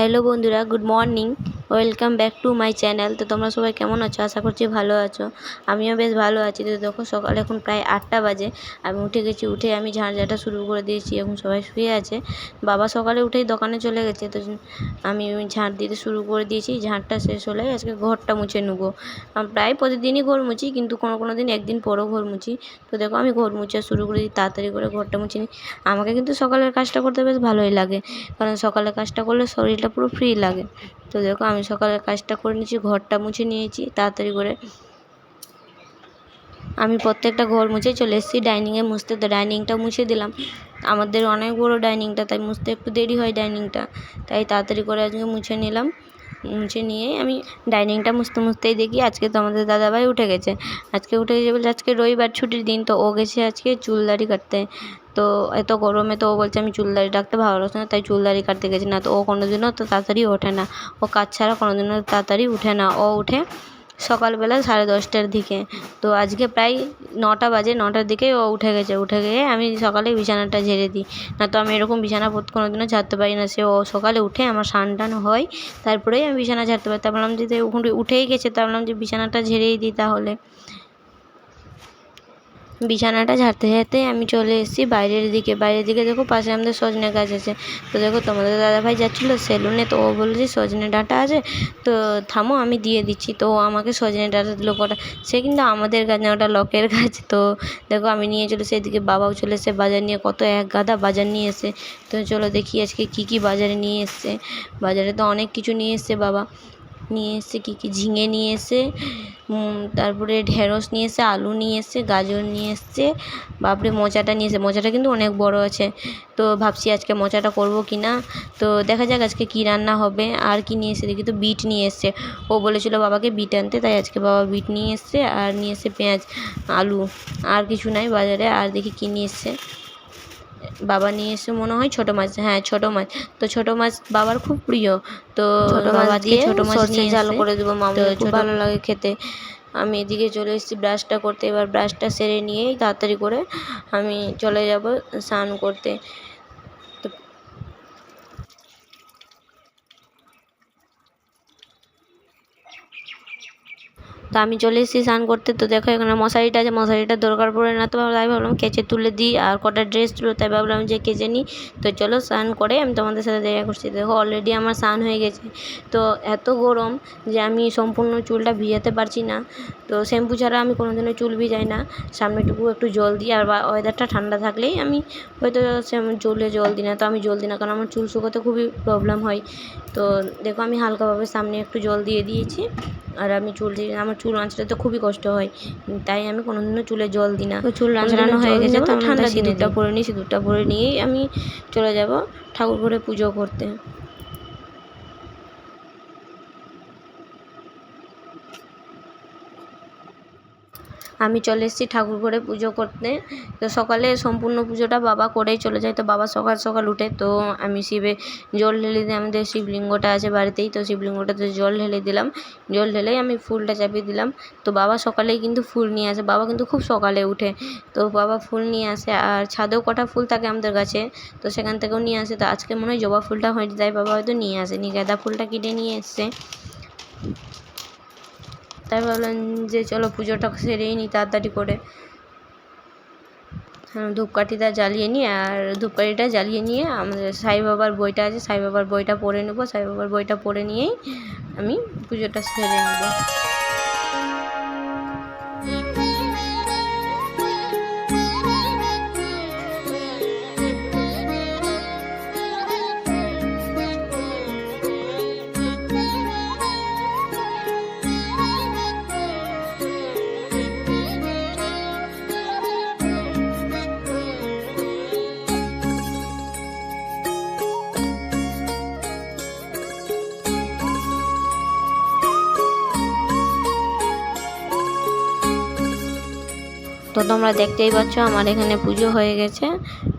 Hello বন্ধুরা, good morning. Welcome back to my channel. তো তোমরা সবাই কেমন আছো? আশা করছি ভালো আছো। আমিও বেশ ভালো আছি। তো দেখো, সকাল এখন প্রায় 8টা বাজে। আমি উঠে গেছি। উঠে আমি ঝাঁটা শুরু করে দিয়েছি। এখন সবাই শুয়ে আছে। বাবা সকালে উঠেই দোকানে চলে গেছে। তো আমি ঝাঁট দিতে শুরু করে দিয়েছি। ঝাঁটটা শেষ হলে আজকে ঘরটা মুছে নেবো। আমি প্রায় প্রতিদিনই ঘর মুছি, কিন্তু কোনো দিন একদিন পরও ঘর মুছি। তো দেখো, আমি ঘর মুছা শুরু করে দিই, তাড়াতাড়ি করে ঘরটা মুছে নিই। আমাকে কিন্তু সকালের কাজটা করতে বেশ ভালোই লাগে, কারণ সকালের কাজটা করলে শরীরটা পুরো ফ্রি লাগে। তো দেখো, আমি সকালের কাজটা করে নিয়েছি, ঘরটা মুছে নিয়েছি তাড়াতাড়ি করে। আমি প্রত্যেকটা ঘর মুছে চলে এসেছি ডাইনিংয়ে মুছতে। তো ডাইনিংটা মুছে দিলাম। আমাদের অনেক বড় ডাইনিংটা, তাই মুছতে একটু দেরি হয় ডাইনিংটা, তাই তাড়াতাড়ি করে আজকে মুছে নিলাম। মুছে নিয়ে আমি ডাইনিংটা মুছতেই দেখি আজকে তো আমাদের দাদাভাই উঠে গেছে। আজকে উঠে গেছে বলে আজকে রবিবার ছুটির দিন, তো ও গেছে আজকে চুল দাড়ি কাটতে। তো এত গরমে তো ও বলছে আমি চুল দাড়ি রাখতে ভালো লাগছে না, তাই চুল দাড়ি কাটতে গেছে। না তো ও কোনোদিনও তো তাড়াতাড়ি ওঠে না, ও কাজ ছাড়া কোনোদিনও তাড়াতাড়ি উঠে না। ও উঠে সকালবেলা 10:30টার দিকে। তো আজকে প্রায় 9টা বাজে, 9টার দিকে ও উঠে গেছে। উঠে গিয়ে আমি সকালে বিছানাটা ঝেড়ে দিই। না তো আমি এরকম বিছানা কোনোদিনও ঝাড়তে পারি না। ও সকালে উঠে আমার স্নান টান হয়, তারপরেই আমি বিছানা ঝাড়তে পারি। তা বললাম যে উঠেই গেছে, তা বললাম যে বিছানাটা ঝেড়েই দিই তাহলে। বিছানাটা ঝাড়তে ঝাড়তে আমি চলে এসেছি বাইরের দিকে। দেখো, পাশে আমাদের সজনে গাছ আছে। তো দেখো, তোমাদের দাদাভাই যাচ্ছিলো সেলুনে, তো ও বললো যে সজনে ডাঁটা আছে, তো থামো আমি দিয়ে দিচ্ছি। তো ও আমাকে সজনে ডাঁটা দিল কটা। সে কিন্তু আমাদের গাছ না, ওটা লকের গাছ। তো দেখো, আমি নিয়ে চলে সেদিকে, বাবাও চলে এসে বাজার নিয়ে, কত এক গাদা বাজার নিয়ে এসে। তো চলো দেখি আজকে কী বাজারে নিয়ে এসছে। বাজারে তো অনেক কিছু নিয়ে এসছে বাবা। নিয়ে এসছে কী ঝিঙে নিয়ে এসে, তারপরে ঢেঁড়স নিয়ে এসে, আলু নিয়ে এসছে, গাজর নিয়ে এসছে। বাপরে, মোচাটা নিয়ে এসে, মোচাটা কিন্তু অনেক বড় আছে। তো ভাবছি আজকে মোচাটা করব কি না। তো দেখা যাক আজকে কী রান্না হবে। আর কি নিয়ে এসে দেখি, তো বিট নিয়ে এসছে। ও বলেছিল বাবাকে বিট আনতে, তাই আজকে বাবা বিট নিয়ে এসছে। আর নিয়ে এসে পেঁয়াজ, আলু। আর কিছু নাই বাজারে। আর দেখি কী নিয়ে এসছে। বাবা নিয়ে এসে মনে হয় ছোটো মাছ। হ্যাঁ, ছোটো মাছ। তো ছোটো মাছ বাবার খুব প্রিয়। তো বাবা দিয়ে ছোটো মাছ নিয়ে ঝাল করে দেবো, মামুনি খুব ভালো লাগে খেতে। আমি এদিকে চলে এসেছি ব্রাশটা করতে। এবার ব্রাশটা সেরে নিয়েই তাড়াতাড়ি করে আমি চলে যাব স্নান করতে। তো আমি চলে এসেছি স্নান করতে। তো দেখো, এখানে মশারিটা আছে, মশারিটা দরকার পড়ে না, তো তাই ভাবলাম কেচে তুলে দিই। আর কটা ড্রেস ছিল, তাই ভাবলাম যে কেচে নিই। তো চলো স্নান করে আমি তোমাদের সাথে দেখা করছি। দেখো, অলরেডি আমার স্নান হয়ে গেছে। তো এত গরম যে আমি সম্পূর্ণ চুলটা ভিজাতে পারছি না। তো শ্যাম্পু ছাড়া আমি কোনোদিনও চুল ভিজাই না, সামনেটুকু একটু জল দিই। আর ওয়েদারটা ঠান্ডা থাকলেই আমি হয়তো চুলে জল দিই না। তো আমি জল দিই না, কারণ আমার চুল শুকোতে খুবই প্রবলেম হয়। তো দেখো, আমি হালকাভাবে সামনে একটু জল দিয়ে দিয়েছি। আর আমি আমার চুল আঁচড়াতে খুবই কষ্ট হয়, তাই আমি কোনোদিনও চুলে জল দিই না। তো চুল আঁচড়ানো হয়ে গেছে, তো ঠান্ডা সিঁদুরটা পরে নিই। সিঁদুরটা পরে নিয়েই আমি চলে যাব ঠাকুর ঘরে পুজো করতে। আমি চলে এসেছি ঠাকুর ঘরে পুজো করতে। তো সকালে সম্পূর্ণ পুজোটা বাবা করেই চলে যায়। তো বাবা সকাল সকাল উঠে, তো আমি শিবে জল ঢেলে দিই। আমাদের শিবলিঙ্গটা আছে বাড়িতেই, তো শিবলিঙ্গটাতে জল ঢেলে দিলাম। জল ঢেলেই আমি ফুলটা চাপিয়ে দিলাম। তো বাবা সকালেই কিন্তু ফুল নিয়ে আসে। বাবা কিন্তু খুব সকালে উঠে, তো বাবা ফুল নিয়ে আসে। আর ছাদেও কটা ফুল থাকে আমাদের গাছে, তো সেখান থেকেও নিয়ে আসে। তো আজকে মনে হয় জবা ফুলটা হয়নি, তাই বাবা হয়তো নিয়ে আসেনি, গাঁদা ফুলটা কিনে নিয়ে এসছে। তাই ভাবলাম যে চলো পুজোটা সেরেই নিই তাড়াতাড়ি করে। ধূপকাঠিটা জ্বালিয়ে নিই। আর ধূপকাঠিটা জ্বালিয়ে নিয়ে আমাদের সাই বাবার বইটা আছে, সাই বাবার বইটা পড়ে নেবো। সাই বাবার বইটা পড়ে নিয়েই আমি পুজোটা সেরে নেব। তো তোমরা দেখতেই পাচ্ছ আমার এখানে পুজো হয়ে গেছে।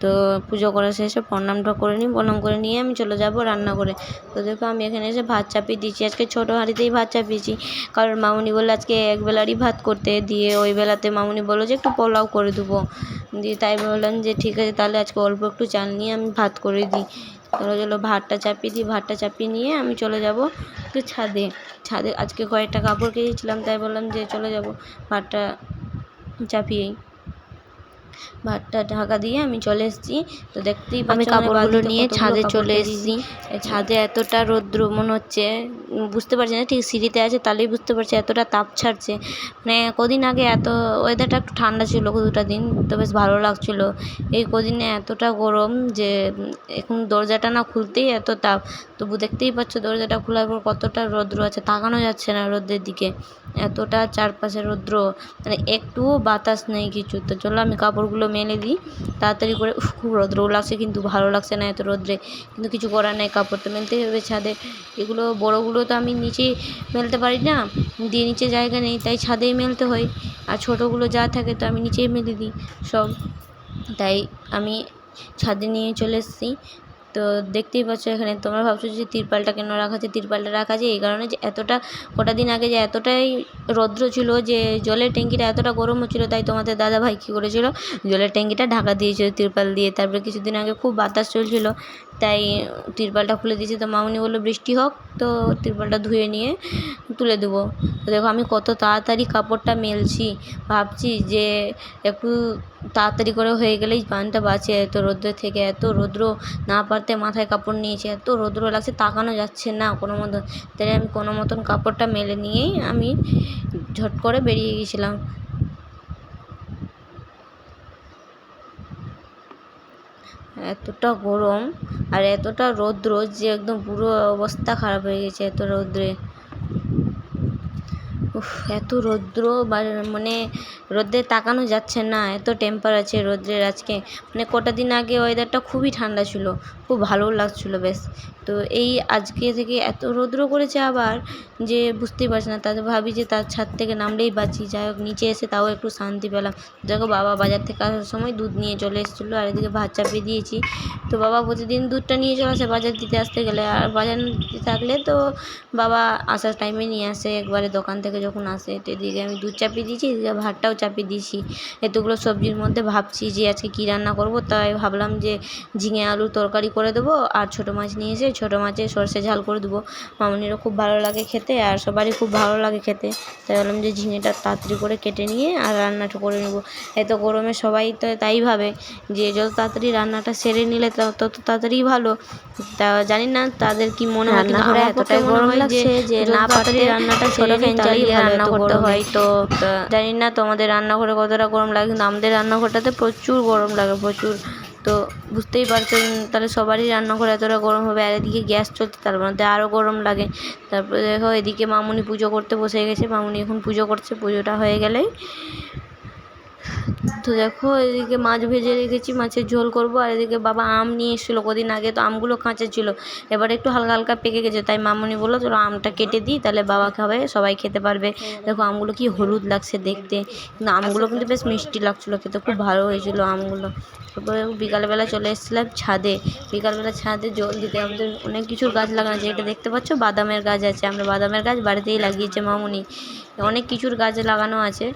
তো পুজো করা শেষে প্রণামটা করে নিই। প্রণাম করে নিয়ে আমি চলে যাব রান্না করে। তো দেখো, আমি এখানে এসে ভাত চাপিয়ে দিয়েছি। আজকে ছোটো হাঁড়িতেই ভাত চাপিয়েছি, কারণ মামুনি বললো আজকে একবেলারই ভাত করতে। দিয়ে ওই বেলাতে মামুনি বললো যে একটু পোলাও করে দেবো। দিয়ে তাই বললাম যে ঠিক আছে, তাহলে আজকে অল্প একটু চাল নিয়ে আমি ভাত করে দিই। চলো চলো ভাতটা চাপিয়ে দিই, ভাতটা চাপিয়ে নিয়ে আমি চলে যাব একটু ছাদে। ছাদে আজকে কয়েকটা কাপড় কেচেছিলাম, তাই বললাম যে চলে যাব ভাতটা চাপিয়েই। ভাতটা ঢাকা দিয়ে আমি চলে এসেছি। তো দেখতেই পাচ্ছ আমি কাপড়গুলো নিয়ে ছাদে চলে এসেছি। ছাদে এতটা রৌদ্র মনে হচ্ছে, বুঝতে পারছি না, ঠিক সিঁড়িতে আছে তাহলেই বুঝতে পারছি এতটা তাপ ছাড়ছে। মানে কদিন আগে এত ওয়েদারটা একটু ঠান্ডা ছিল, দুটা দিন তো বেশ ভালো লাগছিল। এই কদিনে এতটা গরম যে এখন দরজাটা না খুলতেই এত তাপ। তবু দেখতেই পাচ্ছ দরজাটা খোলার পর কতটা রৌদ্র আছে, তাকানো যাচ্ছে না রোদের দিকে, এতটা চারপাশে রৌদ্র, মানে একটুও বাতাস নেই কিছু। তো চলো আমি কাপড়গুলো মেলে দিই তাড়াতাড়ি করে। খুব রৌদ্র লাগছে, কিন্তু ভালো লাগছে না এত রৌদ্রে, কিন্তু কিছু করার নেই, কাপড় তো মেলতেই হবে ছাদে। এগুলো বড়োগুলো তো আমি নিচেই মেলতে পারি না, দিয়ে নিচে জায়গা নেই, তাই ছাদেই মেলতে হয়। আর ছোটোগুলো যা থাকে তো আমি নিচেই মেলে দিই সব, তাই আমি ছাদে নিয়ে চলে এসেছি। তো দেখতেই পাচ্ছ এখানে, তোমরা ভাবছো যে তিরপালটা কেন রাখা আছে, তিরপালটা রাখা আছে এই কারণে যে এতটা কটা দিন আগে যে এতটাই রৌদ্র ছিল যে জলের ট্যাঙ্কিটা এতটা গরম হচ্ছিলো, তাই তোমাদের দাদাভাই কী করেছিল, জলের ট্যাঙ্কিটা ঢাকা দিয়েছিল তিরপাল দিয়ে। তারপরে কিছুদিন আগে খুব বাতাস চলছিল, তাই তিরপালটা খুলে দিয়েছে। তো মামনি বললো বৃষ্টি হোক তো তিরপালটা ধুয়ে নিয়ে তুলে দেবো। তো দেখো আমি কত তাড়াতাড়ি কাপড়টা মেলছি, ভাবছি যে একটু তাড়াতাড়ি করে হয়ে গেলেই প্রাণটা বাঁচে এত রৌদ্রের থেকে। এত রৌদ্র না পারতে মাথায় কাপড় নিয়েছি, এত রৌদ্র লাগছে, তাকানো যাচ্ছে না কোনো মতন। তাই আমি কোনো মতন কাপড়টা মেলে নিয়েই আমি ঝট করে বেরিয়ে গেছিলাম। এতটা গরম আর এতটা রৌদ্র যে একদম পুরো অবস্থা খারাপ হয়ে গেছে এত রৌদ্রে। এত রৌদ্র, মানে রোদে তাকানো যাচ্ছে না, এত টেম্পার আছে রোদ্রের আজকে। মানে কটা দিন আগে ওয়েদারটা খুবই ঠান্ডা ছিল, খুব ভালো লাগছিলো বেশ। তো এই আজকে থেকে এত রৌদ্র করেছে আবার, যে বুঝতেই পারছি না। তাতে ভাবি যে তার ছাদ থেকে নামলেই বাঁচি, যাই হোক নিচে এসে তাও একটু শান্তি পেলাম। দেখো বাবা বাজার থেকে আসার সময় দুধ নিয়ে চলে এসেছিলো, আর এদিকে ভাত চাপিয়ে দিয়েছি। তো বাবা প্রতিদিন দুধটা নিয়ে চলে আসে বাজার দিতে আসতে গেলে, আর বাজার দিতে থাকলে তো বাবা আসার টাইমে নিয়ে আসে একবারে দোকান থেকে যখন আসে। তো এদিকে আমি দুধ চাপিয়ে দিয়েছি, এদিকে ভাতটাও চাপিয়ে দিয়েছি। এতগুলো সবজির মধ্যে ভাবছি যে আজকে কী রান্না করব, তাই ভাবলাম যে ঝিঙে আলুর তরকারি করে দেবো, আর ছোটো মাছ নিয়ে এসে ছোটো মাছের সর্ষে ঝাল করে দেবো। মামনিরও খুব ভালো লাগে খেতে, আর সবারই খুব ভালো লাগে খেতে, তাই ভাবলাম যে ঝিঙেটা তাড়াতাড়ি করে কেটে নিয়ে আর রান্নাটা করে নেবো। এত গরমে সবাই তো তাই ভাবে যে যত তাড়াতাড়ি রান্নাটা সেরে নিলে তত তাড়াতাড়ি ভালো। তা জানি না তাদের কি মনে হয়, কিন্তু আমার এতটাই গরম লাগছে যে না পারতে রান্নাটা সেরে ফ্যান চালিয়ে রান্না করতে হয়। তো জানি না তোমাদের রান্নাঘরে কতটা গরম লাগে, কিন্তু আমাদের রান্নাঘরটাতে প্রচুর গরম লাগে, প্রচুর। তো বুঝতেই পারছেন তাহলে সবারই রান্নাঘরে এতটা গরম হবে, আর এদিকে গ্যাস চলছে তার মধ্যে আরও গরম লাগে। তারপরে দেখো এদিকে মামুনি পুজো করতে বসে গেছে, মামুনি এখন পুজো করছে, পুজোটা হয়ে গেলেই। তো দেখো এদিকে মাছ ভেজে রেখেছি, মাছের ঝোল করব। আর এদিকে বাবা আম নিয়ে এসেছিলো কদিন আগে, তো আমগুলো কাঁচা ছিল, এবার একটু হালকা হালকা পেকে গেছে, তাই মামুনি বললো চলো আমটা কেটে দিই, তাহলে বাবা খাবে, সবাই খেতে পারবে। দেখো আমগুলো কি হলুদ লাগছে দেখতে, কিন্তু আমগুলো কিন্তু বেশ মিষ্টি লাগছিলো খেতে, খুব ভালো হয়েছিল আমগুলো। তারপরে বিকালবেলা চলে এসেছিলাম ছাদে। বিকালবেলা ছাদে জল দিতে, আমাদের অনেক কিছুর গাছ লাগানো আছে। এটা দেখতে পাচ্ছ বাদামের গাছ আছে, আমরা বাদামের গাছ বাড়িতেই লাগিয়েছে মামুনি, অনেক কিছুর গাছ লাগানো আছে।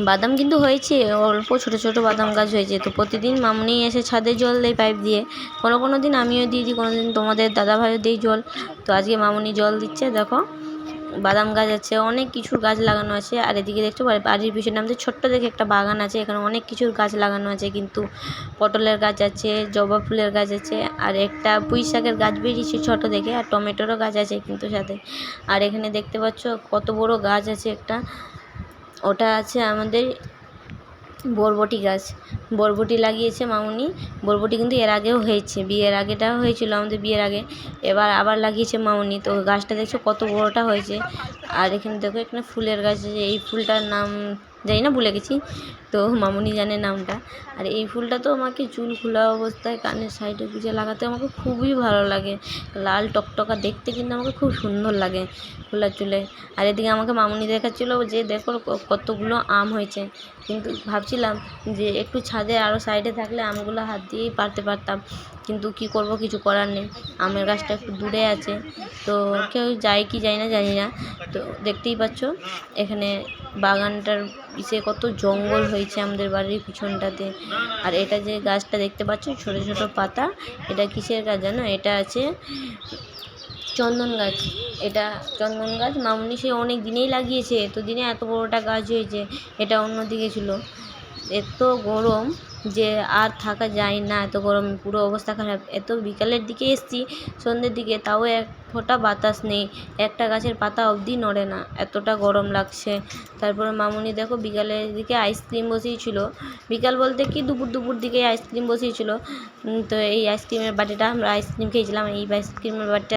বাদাম কিন্তু হয়েছে অল্প, ছোটো ছোটো বাদাম গাছ হয়েছে। তো প্রতিদিন মামুনি এসে ছাদে জল দেয় পাইপ দিয়ে, কোনো কোনো দিন আমিও দিয়ে দিই, কোনো দিন তোমাদের দাদাভাইও দেই জল। তো আজকে মামুনি জল দিচ্ছে। দেখো বাদাম গাছ আছে, অনেক কিছুর গাছ লাগানো আছে। আর এদিকে দেখছো বাড়ির পিছনে আমাদের ছোট্ট দেখে একটা বাগান আছে, এখানে অনেক কিছুর গাছ লাগানো আছে, কিন্তু পটলের গাছ আছে, জবা ফুলের গাছ আছে, আর একটা পুঁই শাকের গাছ বেরিয়েছে ছোটো দেখে, আর টমেটোরও গাছ আছে কিন্তু সাথে। আর এখানে দেখতে পাচ্ছ কত বড় গাছ আছে একটা, ওটা আছে আমাদের বরবটি গাছ। বরবটি লাগিয়েছে মামুনি, বরবটি কিন্তু এর আগেও হয়েছে, বিয়ের আগেটাও হয়েছিল আমাদের বিয়ের আগে, এবার আবার লাগিয়েছে মামুনি। তো গাছটা দেখছো কত বড়োটা হয়েছে। আর এখানে দেখো এখানে ফুলের গাছ আছে, এই ফুলটার নাম জানি না, ভুলে গেছি, তো মামুনি জানে নামটা। আর এই ফুলটা তো আমাকে চুল খোলা অবস্থায় কানের সাইডে গুঁজে লাগাতে আমাকে খুবই ভালো লাগে, লাল টকটকা দেখতে, কিন্তু আমাকে খুব সুন্দর লাগে খোলা চুলে। আর এদিকে আমাকে মামুনি দেখাচ্ছিলো যে দেখো কতগুলো আম হয়েছে, কিন্তু ভাবছিলাম যে একটু ছাদে আরও সাইডে থাকলে আমগুলো হাত দিয়েই পারতে পারতাম, কিন্তু কি করব, কিছু করার নেই। আমের গাছটা একটু দূরে আছে, তো কেউ যায় কি যায় না জানি না। তো দেখতেই পাচ্ছ এখানে বাগানটার ইসে কত জঙ্গল হয়েছে আমাদের বাড়ির পিছনটাতে। আর এটা যে গাছটা দেখতে পাচ্ছ ছোট ছোট পাতা, এটা কিসের গাছ জানো? এটা আছে চন্দন গাছ। এটা চন্দন গাছ মামুনি সে অনেক দিনেই লাগিয়েছে, এতদিনে এত বড়টা গাছ হয়েছে। এটা অন্যদিকে ছিল। এত গরম যে আর থাকা যায় না, এত গরম, পুরো অবস্থা খারাপ। এত বিকালের দিকে এসছি, সন্ধ্যের দিকে, তাও এক ফোঁটা বাতাস নেই, একটা গাছের পাতা অবধি নড়ে না, এতটা গরম লাগছে। তারপরে মামুনি দেখো বিকালের দিকে আইসক্রিম বসিয়েছিল। বিকাল বলতে কি দুপুর দুপুর দিকে আইসক্রিম বসিয়েছিল। তো এই আইসক্রিমের বাটিটা আমরা আইসক্রিম খেয়েছিলাম, এই আইসক্রিমের বাটিটা